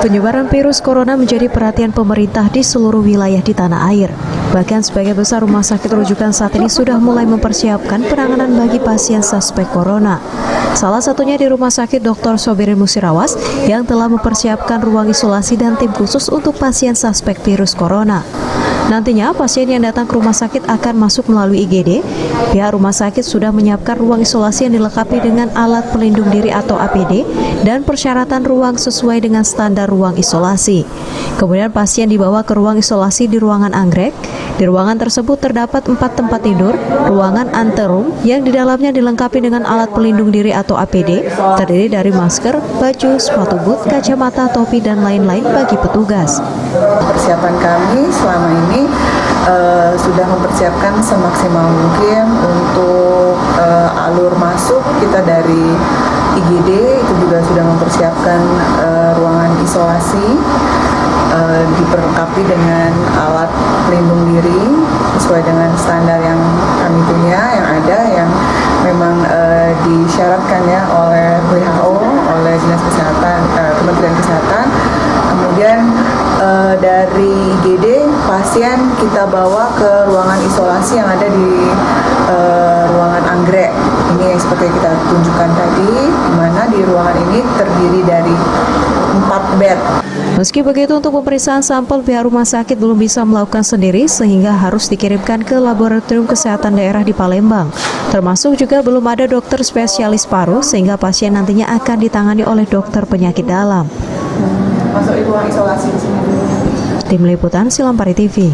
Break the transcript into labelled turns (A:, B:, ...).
A: Penyebaran virus corona menjadi perhatian pemerintah di seluruh wilayah di tanah air. Bahkan sebagian besar rumah sakit rujukan saat ini sudah mulai mempersiapkan penanganan bagi pasien suspek corona. Salah satunya di Rumah Sakit Dr. Sobirin Musirawas yang telah mempersiapkan ruang isolasi dan tim khusus untuk pasien suspek virus corona. Nantinya pasien yang datang ke rumah sakit akan masuk melalui IGD. Pihak rumah sakit sudah menyiapkan ruang isolasi yang dilengkapi dengan alat pelindung diri atau APD dan persyaratan ruang sesuai dengan standar ruang isolasi. Kemudian pasien dibawa ke ruang isolasi di ruangan anggrek. Di ruangan tersebut terdapat 4 tempat tidur, ruangan anterum yang di dalamnya dilengkapi dengan alat pelindung diri atau APD, terdiri dari masker, baju, sepatu boot, kacamata, topi, dan lain-lain bagi petugas.
B: Persiapan kami selama ini sudah mempersiapkan semaksimal mungkin untuk alur masuk kita dari IGD, itu juga sudah mempersiapkan ruangan isolasi, diperlengkapi dengan alat pelindung diri sesuai dengan standar yang kami punya, yang ada, yang memang disyaratkan ya oleh WHO, oleh Dinas Kesehatan, Kementerian Kesehatan. Kemudian dari IGD pasien kita bawa ke ruangan isolasi yang ada di ruangan anggrek. Ini yang seperti kita tunjukkan tadi, di mana di ruangan ini terdiri dari 4 bed.
A: Meski begitu, untuk pemeriksaan sampel pihak rumah sakit belum bisa melakukan sendiri sehingga harus dikirimkan ke Laboratorium Kesehatan Daerah di Palembang. Termasuk juga belum ada dokter spesialis paru sehingga pasien nantinya akan ditangani oleh dokter penyakit dalam.
B: Masuk di ruang isolasi di sini.
A: Tim Liputan Silampari TV.